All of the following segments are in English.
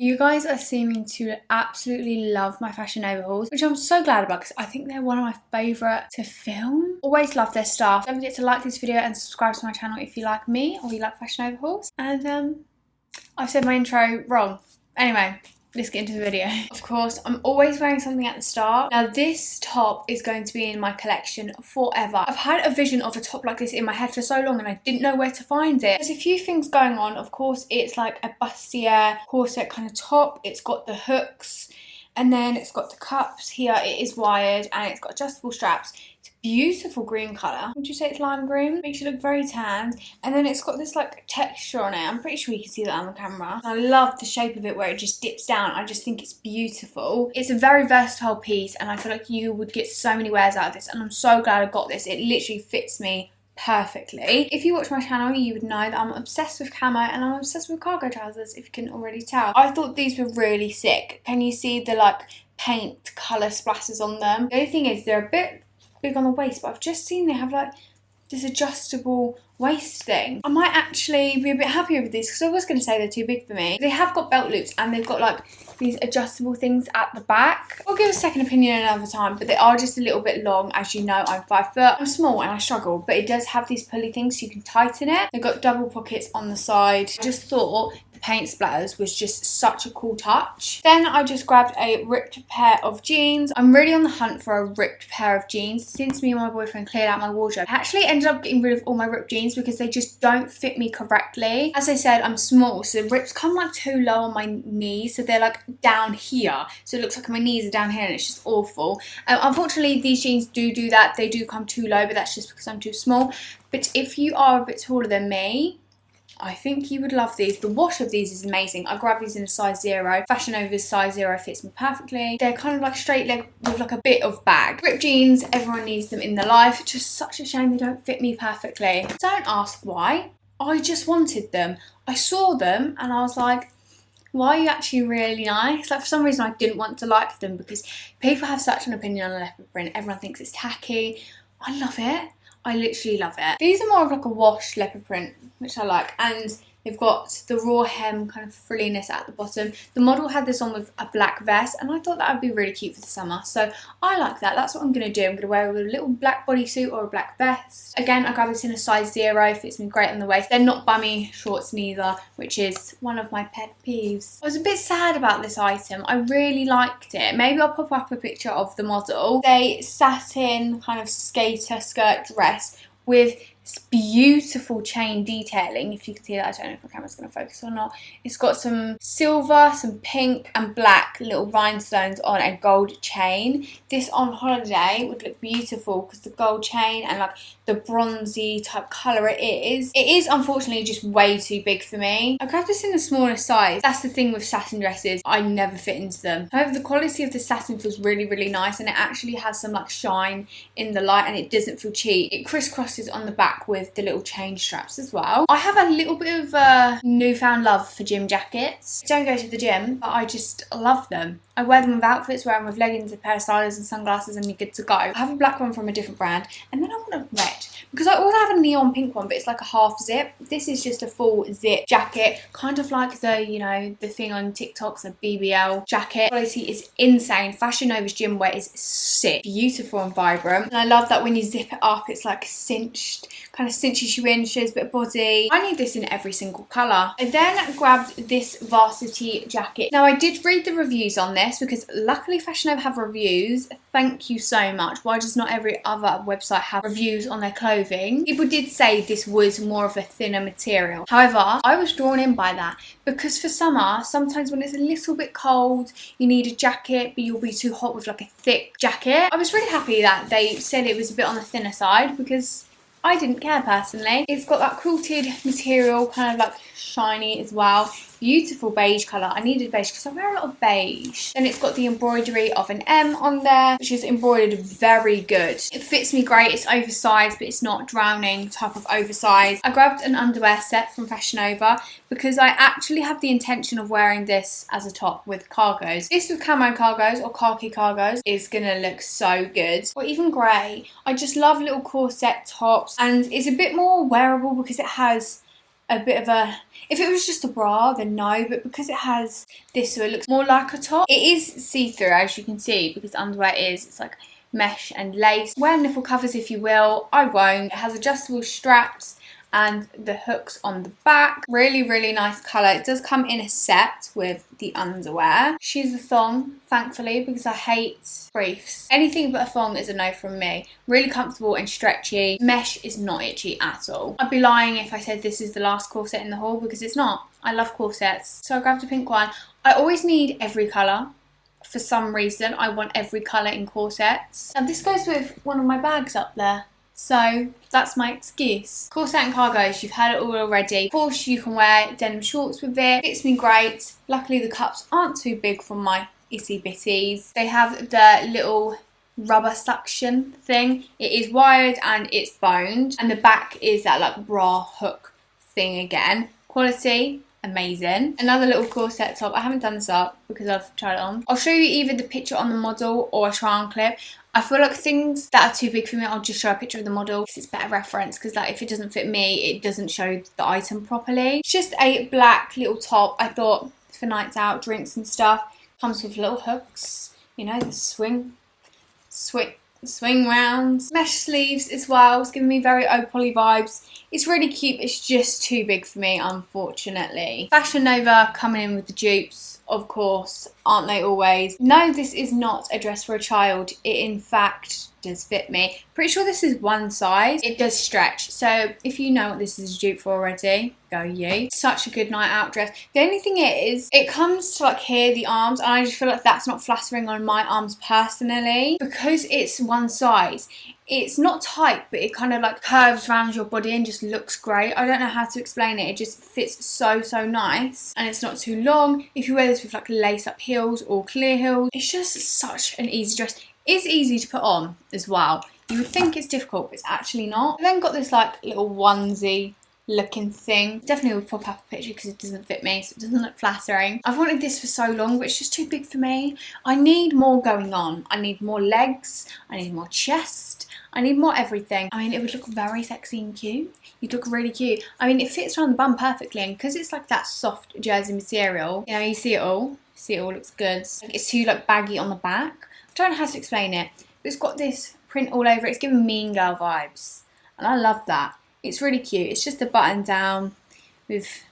You guys are seeming to absolutely love my Fashion Nova hauls, which I'm so glad about because I think they're one of my favourite to film. Always love their stuff. Don't forget to like this video and subscribe to my channel if you like me or you like Fashion Nova hauls. And I've said my intro wrong. Anyway, let's get into the video. Of course, I'm always wearing something at the start. Now this top is going to be in my collection forever. I've had a vision of a top like this in my head for so long and I didn't know where to find it. There's a few things going on. Of course, it's like a bustier corset kind of top. It's got the hooks and then it's got the cups here. It is wired and it's got adjustable straps. It's a beautiful green colour. Would you say it's lime green? Makes you look very tanned. And then it's got this like texture on it. I'm pretty sure you can see that on the camera. I love the shape of it where it just dips down. I just think it's beautiful. It's a very versatile piece and I feel like you would get so many wears out of this and I'm so glad I got this. It literally fits me perfectly. If you watch my channel, you would know that I'm obsessed with camo and I'm obsessed with cargo trousers, if you can already tell. I thought these were really sick. Can you see the like paint colour splashes on them? The only thing is they're a bit big on the waist, but I've just seen they have like this adjustable waist thing. I might actually be a bit happier with these because I was going to say they're too big for me. They have got belt loops and they've got like these adjustable things at the back. I'll give a second opinion another time, but they are just a little bit long. As you know, I'm 5 foot. I'm small and I struggle, but it does have these pulley things so you can tighten it. They've got double pockets on the side. I just thought the paint splatters was just such a cool touch. Then I just grabbed a ripped pair of jeans. I'm really on the hunt for a ripped pair of jeans. Since me and my boyfriend cleared out my wardrobe, I actually ended up getting rid of all my ripped jeans because they just don't fit me correctly. As I said, I'm small, so the rips come like too low on my knees, so they're like down here, so it looks like my knees are down here and it's just awful. Unfortunately, these jeans do that. They do come too low, but that's just because I'm too small. But if you are a bit taller than me, I think you would love these. The wash of these is amazing. I grabbed these in a size 0. Fashion Nova's size 0 fits me perfectly. They're kind of like straight leg with like a bit of bag. Ripped jeans, everyone needs them in their life. Just such a shame they don't fit me perfectly. Don't ask why. I just wanted them. I saw them and I was like, why are you actually really nice? Like for some reason I didn't want to like them because people have such an opinion on a leopard print. Everyone thinks it's tacky. I love it. I literally love it. These are more of like a wash leopard print, which I like, and they've got the raw hem kind of frilliness at the bottom. The model had this on with a black vest and I thought that would be really cute for the summer, so I like that. That's what I'm going to do. I'm going to wear it with a little black bodysuit or a black vest. Again, I grabbed this in a size 0, fits me great on the waist. They're not bummy shorts neither, which is one of my pet peeves. I was a bit sad about this item. I really liked it. Maybe I'll pop up a picture of the model. They satin kind of skater skirt dress with beautiful chain detailing. If you can see that, I don't know if my camera's going to focus or not. It's got some silver, some pink and black little rhinestones on a gold chain. This on holiday would look beautiful because the gold chain and like the bronzy type colour it is. It is unfortunately just way too big for me. I grabbed this in the smaller size. That's the thing with satin dresses. I never fit into them. However, the quality of the satin feels really, really nice and it actually has some like shine in the light and it doesn't feel cheap. It crisscrosses on the back with the little chain straps as well. I have a little bit of a newfound love for gym jackets. I don't go to the gym, but I just love them. I wear them with outfits, wear them with leggings, a pair of sliders and sunglasses and you're good to go. I have a black one from a different brand and then I want a red because I also have a neon pink one, but it's like a half zip. This is just a full zip jacket, kind of like the, you know, the thing on TikTok, the BBL jacket. Quality is insane. Fashion Nova's gym wear is sick, beautiful and vibrant. And I love that when you zip it up, it's like cinched, kind of cinches you in, shows a bit of body. I need this in every single colour. I then grabbed this Varsity jacket. Now I did read the reviews on this because luckily Fashion Nova have reviews. Thank you so much. Why does not every other website have reviews on their clothing? People did say this was more of a thinner material. However, I was drawn in by that because for summer, sometimes when it's a little bit cold, you need a jacket, but you'll be too hot with like a thick jacket. I was really happy that they said it was a bit on the thinner side because I didn't care personally. It's got that quilted material, kind of like shiny as well. Beautiful beige colour. I needed beige because I wear a lot of beige. Then it's got the embroidery of an M on there, which is embroidered very good. It fits me great. It's oversized, but it's not drowning type of oversized. I grabbed an underwear set from Fashion Nova because I actually have the intention of wearing this as a top with cargos. This with camo cargos or khaki cargos is gonna look so good. Or even grey. I just love little corset tops and it's a bit more wearable because it has a bit of a, if it was just a bra then no, but because it has this so it looks more like a top. It is see-through as you can see because the underwear it's like mesh and lace. Wear nipple covers if you will, I won't. It has adjustable straps and the hooks on the back. Really, really nice colour. It does come in a set with the underwear. She's a thong, thankfully, because I hate briefs. Anything but a thong is a no from me. Really comfortable and stretchy. Mesh is not itchy at all. I'd be lying if I said this is the last corset in the haul because it's not. I love corsets. So I grabbed a pink one. I always need every colour. For some reason, I want every colour in corsets. And this goes with one of my bags up there. So that's my excuse. Corset and cargos, you've had it all already. Of course you can wear denim shorts with it. Fits me great. Luckily the cups aren't too big for my itsy bitties. They have the little rubber suction thing. It is wired and it's boned. And the back is that like bra hook thing again. Quality, amazing. Another little corset top. I haven't done this up because I've tried it on. I'll show you either the picture on the model or a try on clip. I feel like things that are too big for me, I'll just show a picture of the model because it's better reference, because like if it doesn't fit me, it doesn't show the item properly. It's just a black little top. I thought for nights out, drinks and stuff. Comes with little hooks, you know, the swing rounds. Mesh sleeves as well. It's giving me very Opoly vibes. It's really cute. It's just too big for me, unfortunately. Fashion Nova coming in with the dupes, of course, aren't they always? No, this is not a dress for a child. It in fact does fit me. Pretty sure this is one size. It does stretch. So if you know what this is a dupe for already, go you. Such a good night out dress. The only thing is, it comes to like here, the arms, and I just feel like that's not flattering on my arms personally. Because it's one size, it's not tight, but it kind of like curves around your body and just looks great. I don't know how to explain it. It just fits so nice, and it's not too long. If you wear this with like lace up heels or clear heels, it's just such an easy dress. It's easy to put on as well. You would think it's difficult, but it's actually not. I then got this like little onesie looking thing. Definitely would pop up a picture because it doesn't fit me, so it doesn't look flattering. I've wanted this for so long, but it's just too big for me. I need more going on. I need more legs. I need more chest. I need more everything. I mean, it would look very sexy and cute. You'd look really cute. I mean, it fits around the bum perfectly, and because it's like that soft jersey material, you know, you see it all. See it all looks good. It's too like baggy on the back. I don't know how to explain it, but it's got this print all over it. It's giving Mean Girl vibes, and I love that. It's really cute. It's just a button down with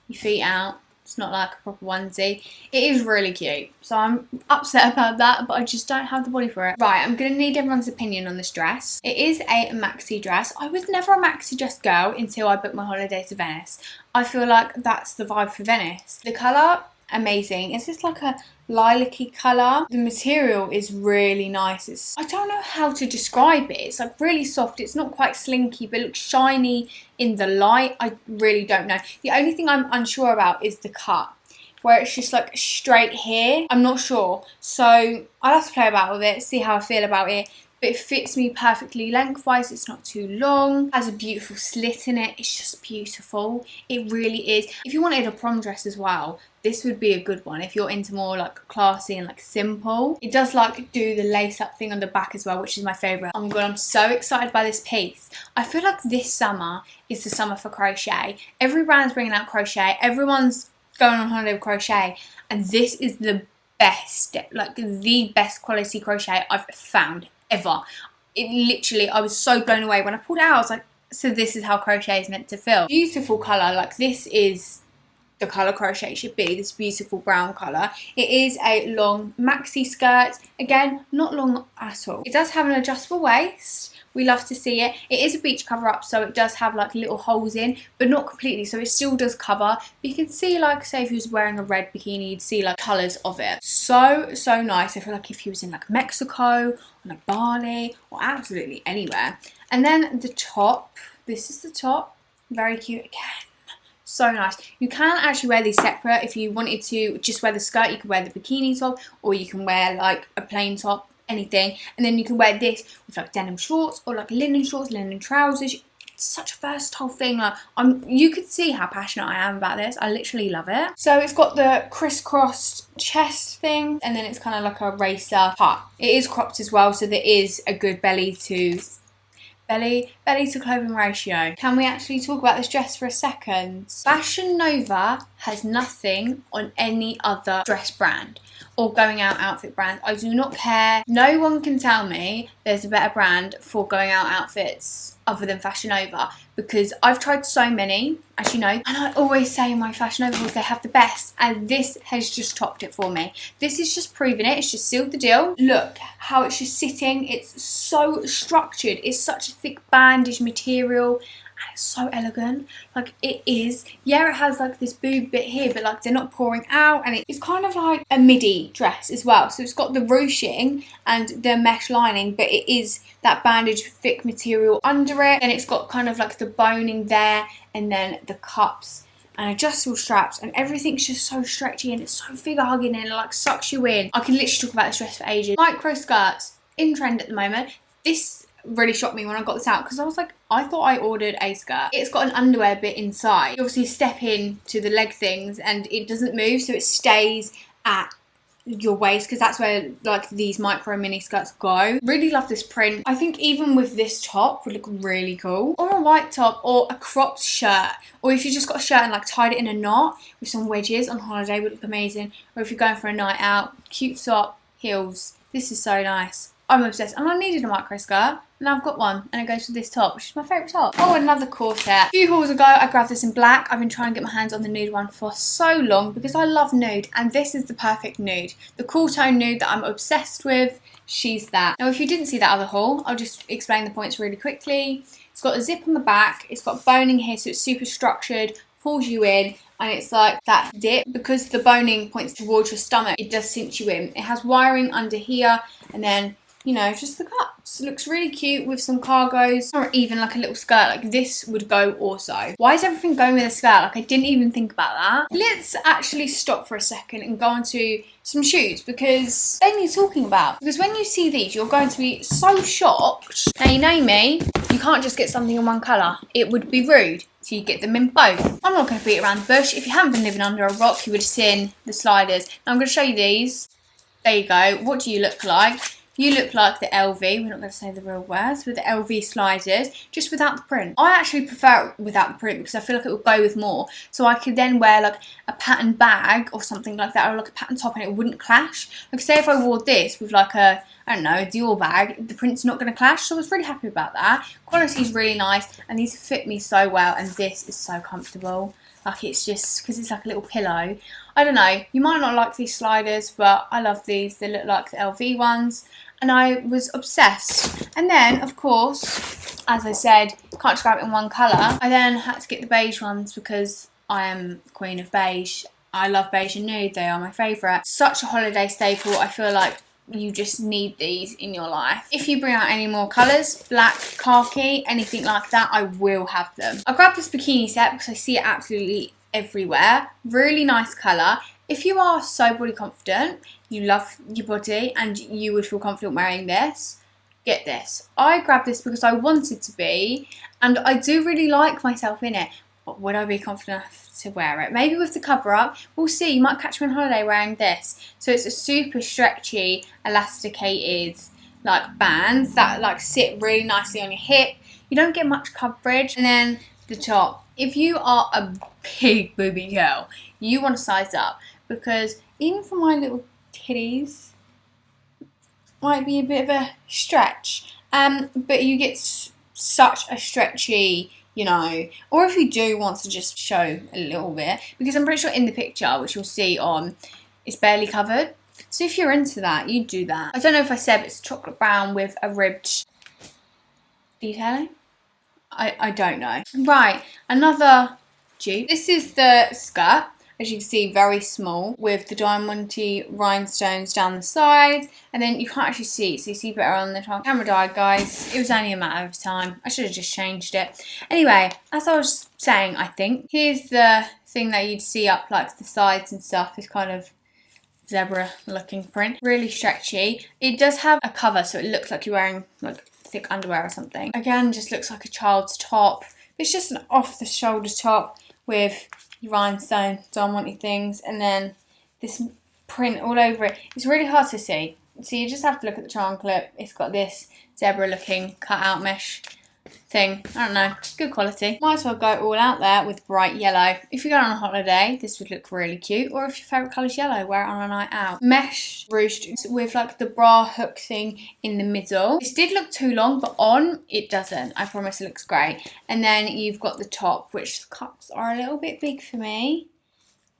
your feet out. It's not like a proper onesie. It is really cute, so I'm upset about that, but I just don't have the body for it. Right, I'm gonna need everyone's opinion on this dress. It is a maxi dress. I was never a maxi dress girl until I booked my holiday to Venice. I feel like that's the vibe for Venice. The colour, amazing. It's just like a lilac-y colour. The material is really nice. I don't know how to describe it. It's like really soft. It's not quite slinky, but it looks shiny in the light. I really don't know. The only thing I'm unsure about is the cut, where it's just like straight here. I'm not sure. So I'll have to play about with it, see how I feel about it. But it fits me perfectly lengthwise. It's not too long. Has a beautiful slit in it. It's just beautiful. It really is. If you wanted a prom dress as well, this would be a good one if you're into more like classy and like simple. It does like do the lace up thing on the back as well, which is my favourite. Oh my god, I'm so excited by this piece. I feel like this summer is the summer for crochet. Every brand's bringing out crochet. Everyone's going on holiday with crochet, and this is the best, like the best quality crochet I've found ever. It literally, I was so blown away when I pulled it out. I was like, so this is how crochet is meant to feel. Beautiful colour. Like this is the colour crochet should be, this beautiful brown colour. It is a long maxi skirt. Again, not long at all. It does have an adjustable waist. We love to see it. It is a beach cover up, so it does have like little holes in, but not completely, so it still does cover. But you can see, like, say if you was wearing a red bikini, you'd see like colours of it. So nice. I feel like if you was in like Mexico or like Bali or absolutely anywhere. And then the top, this is the top. Very cute again. So nice. You can actually wear these separate. If you wanted to just wear the skirt, you can wear the bikini top, or you can wear like a plain top, anything. And then you can wear this with like denim shorts or like linen shorts, linen trousers. It's such a versatile thing. Like, you could see how passionate I am about this. I literally love it. So it's got the crisscrossed chest thing, and then it's kind of like a racer cut. It is cropped as well, so there is a good belly to belly to clothing ratio. Can we actually talk about this dress for a second? Fashion Nova has nothing on any other dress brand or going out outfit brand. I do not care. No one can tell me there's a better brand for going out outfits other than Fashion Nova, because I've tried so many, as you know, and I always say in my Fashion Nova hauls they have the best, and this has just topped it for me. This is just proving it. It's just sealed the deal. Look how it's just sitting. It's so structured. It's such a thick bandage material. It's so elegant, like it is. Yeah, it has like this boob bit here, but like they're not pouring out, and it's kind of like a midi dress as well. So it's got the ruching and the mesh lining, but it is that bandage thick material under it, and it's got kind of like the boning there, and then the cups and adjustable straps, and everything's just so stretchy, and it's so figure hugging, and it like sucks you in. I can literally talk about this dress for ages. Micro skirts in trend at the moment. This really shocked me when I got this out, because I was like, I thought I ordered a skirt. It's got an underwear bit inside. You obviously step in to the leg things and it doesn't move, so it stays at your waist, because that's where like these micro mini skirts go. Really love this print. I think even with this top would look really cool, or a white top, or a cropped shirt, or if you just got a shirt and like tied it in a knot with some wedges on holiday would look amazing. Or if you're going for a night out, cute top, heels. This is so nice. I'm obsessed, and I needed a micro skirt, and I've got one, and it goes with this top, which is my favourite top. Oh, another corset. A few hauls ago, I grabbed this in black. I've been trying to get my hands on the nude one for so long, because I love nude, and this is the perfect nude. The cool tone nude that I'm obsessed with, she's that. Now, if you didn't see that other haul, I'll just explain the points really quickly. It's got a zip on the back, it's got boning here, so it's super structured, pulls you in, and it's like that dip, because the boning points towards your stomach, it does cinch you in. It has wiring under here, and then, you know, just the cups. It looks really cute with some cargos, or even like a little skirt. Like this would go also. Why is everything going with a skirt? Like I didn't even think about that. Let's actually stop for a second and go on to some shoes, because they need talking about. Because when you see these, you're going to be so shocked. Now you know me, you can't just get something in one colour. It would be rude. So you get them in both. I'm not going to beat around the bush. If you haven't been living under a rock, you would have seen the sliders. Now I'm going to show you these. There you go. What do you look like? You look like the LV, we're not going to say the real words, with the LV sliders, just without the print. I actually prefer it without the print, because I feel like it would go with more. So I could then wear like a pattern bag or something like that, or like a pattern top, and it wouldn't clash. Like say if I wore this with like a, I don't know, a Dior bag, the print's not going to clash. So I was really happy about that. Quality is really nice, and these fit me so well, and this is so comfortable. Like it's just, because it's like a little pillow. I don't know, you might not like these sliders, but I love these. They look like the LV ones, and I was obsessed. And then, of course, as I said, can't just grab it in one colour. I then had to get the beige ones, because I am queen of beige. I love beige and nude, they are my favourite. Such a holiday staple, I feel like you just need these in your life. If you bring out any more colours, black, khaki, anything like that, I will have them. I grabbed this bikini set because I see it absolutely everywhere. Really nice colour. If you are so body confident, you love your body and you would feel confident wearing this, get this. I grabbed this because I wanted to be, and I do really like myself in it, but would I be confident enough to wear it? Maybe with the cover up, we'll see. You might catch me on holiday wearing this. So it's a super stretchy, elasticated like bands that like sit really nicely on your hip. You don't get much coverage. And then the top. If you are a big booby girl, you want to size up, because even for my little titties, might be a bit of a stretch. But you get such a stretchy, you know, or if you do want to just show a little bit, because I'm pretty sure in the picture, which you'll see on, it's barely covered. So if you're into that, you do that. I don't know if I said, but it's chocolate brown with a ribbed detailing. I don't know. Right, another dupe. This is the skirt. As you can see, very small, with the diamondy rhinestones down the sides, and then you can't actually see it, so you see better on the top. Camera died, guys. It was only a matter of time. I should have just changed it. Anyway, as I was saying, I think, here's the thing that you'd see up like the sides and stuff, this kind of zebra looking print. Really stretchy. It does have a cover, so it looks like you're wearing like thick underwear or something. Again, just looks like a child's top. It's just an off the shoulder top with rhinestone diamond things, and then this print all over it. It's really hard to see, so you just have to look at the charm clip. It's got this zebra looking cut out mesh thing. I don't know. Good quality. Might as well go all out there with bright yellow. If you're going on a holiday, this would look really cute. Or if your favourite colour is yellow, wear it on a night out. Mesh ruched with like the bra hook thing in the middle. This did look too long, but on it doesn't. I promise it looks great. And then you've got the top, which the cups are a little bit big for me,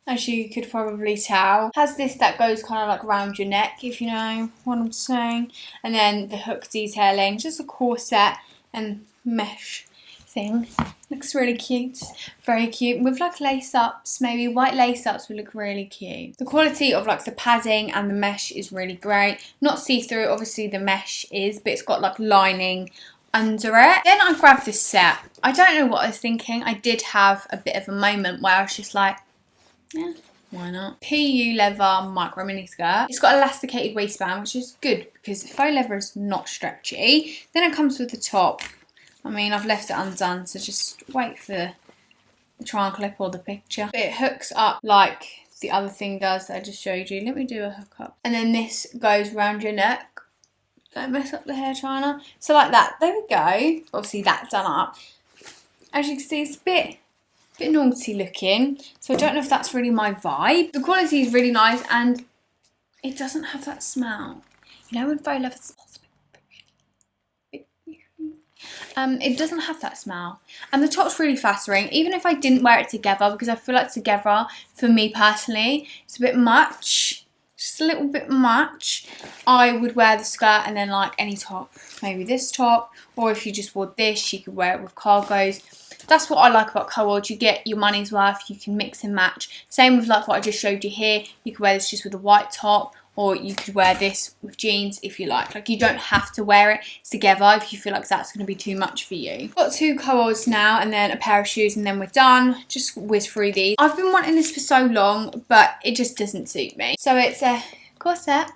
as you could probably tell. Has this that goes kind of like around your neck, if you know what I'm saying. And then the hook detailing, just a corset and mesh thing. Looks really cute. Very cute. With like lace ups, maybe white lace ups would look really cute. The quality of like the padding and the mesh is really great. Not see-through, obviously the mesh is, but it's got like lining under it. Then I grabbed this set. I don't know what I was thinking. I did have a bit of a moment where I was just like, yeah, why not? PU leather micro mini skirt. It's got elasticated waistband, which is good because faux leather is not stretchy. Then it comes with the top. I mean, I've left it undone, so just wait for the try and clip or the picture. But it hooks up like the other thing does that I just showed you. Let me do a hook up. And then this goes around your neck. Don't mess up the hair, Chyna. So like that. There we go. Obviously that's done up. As you can see, it's a bit naughty looking. So I don't know if that's really my vibe. The quality is really nice and it doesn't have that smell. You know when faux leather smells? It doesn't have that smell, and the top's really flattering even if I didn't wear it together, because I feel like together for me personally it's a bit much, just a little bit much. I would wear the skirt and then like any top, maybe this top, or if you just wore this you could wear it with cargos. That's what I like about co-ord. You get your money's worth, you can mix and match. Same with like what I just showed you here. You could wear this just with a white top, or you could wear this with jeans if you like. Like you don't have to wear it together if you feel like that's going to be too much for you. Got 2 co-ords now and then a pair of shoes and then we're done. Just whiz through these. I've been wanting this for so long, but it just doesn't suit me. So it's a corset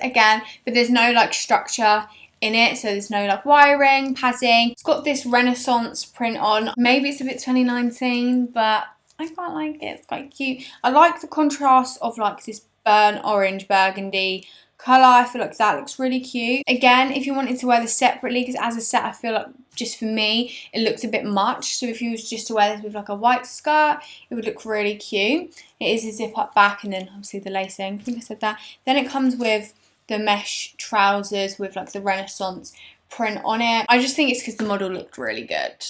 again, but there's no like structure in it, so there's no like wiring, padding. It's got this Renaissance print on. Maybe it's a bit 2019, but I quite like it. It's quite cute. I like the contrast of like this burnt orange burgundy colour. I feel like that looks really cute. Again, if you wanted to wear this separately, because as a set I feel like just for me it looks a bit much, so if you was just to wear this with like a white skirt it would look really cute. It is a zip up back and then obviously the lacing, I think I said that. Then it comes with the mesh trousers with like the Renaissance print on it. I just think it's because the model looked really good.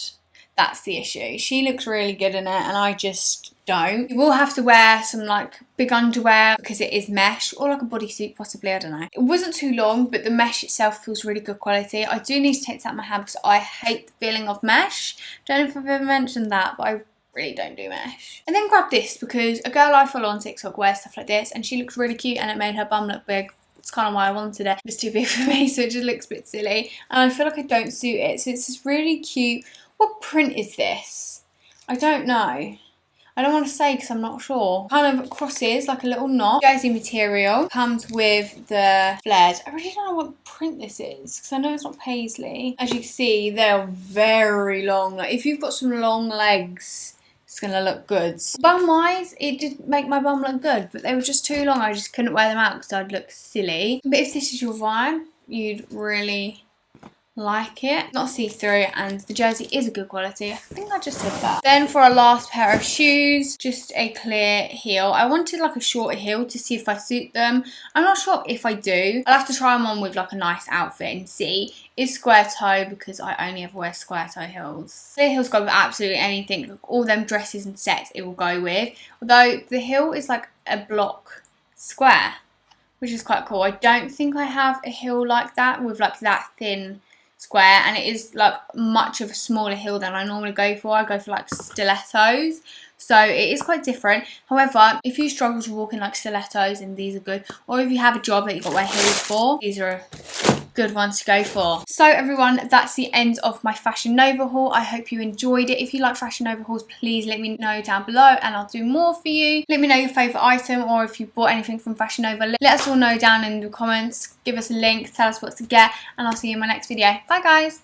That's the issue. She looks really good in it and I just don't. You will have to wear some like big underwear because it is mesh, or like a bodysuit possibly, I don't know. It wasn't too long, but the mesh itself feels really good quality. I do need to take this out of my hand because I hate the feeling of mesh. Don't know if I've ever mentioned that, but I really don't do mesh. And then grab this because a girl I follow on TikTok wears stuff like this and she looks really cute and it made her bum look big. It's kind of why I wanted it. It's too big for me, so it just looks a bit silly. And I feel like I don't suit it. So it's this really cute. What print is this? I don't know. I don't want to say because I'm not sure. Kind of crosses, like a little knot. Jersey material. Comes with the flares. I really don't know what print this is because I know it's not paisley. As you can see, they're very long. Like if you've got some long legs, it's going to look good. Bum wise, it did make my bum look good, but they were just too long. I just couldn't wear them out because I'd look silly. But if this is your vibe, you'd really like it. Not see-through and the jersey is a good quality. I think I just said that. Then for our last pair of shoes, just a clear heel. I wanted like a shorter heel to see if I suit them. I'm not sure if I do. I'll have to try them on with like a nice outfit and see. It's square toe because I only ever wear square toe heels. The heels go with absolutely anything. Like all them dresses and sets it will go with. Although the heel is like a block square, which is quite cool. I don't think I have a heel like that with like that thin square, and it is like much of a smaller heel than I normally go for. I go for like stilettos, so it is quite different. However, if you struggle to walk in like stilettos, then these are good, or if you have a job that you've got to wear heels for, these are good ones to go for. So everyone, that's the end of my Fashion Nova haul. I hope you enjoyed it. If you like Fashion Nova hauls, please let me know down below and I'll do more for you. Let me know your favourite item, or if you bought anything from Fashion Nova, let us all know down in the comments. Give us a link, tell us what to get, and I'll see you in my next video. Bye guys!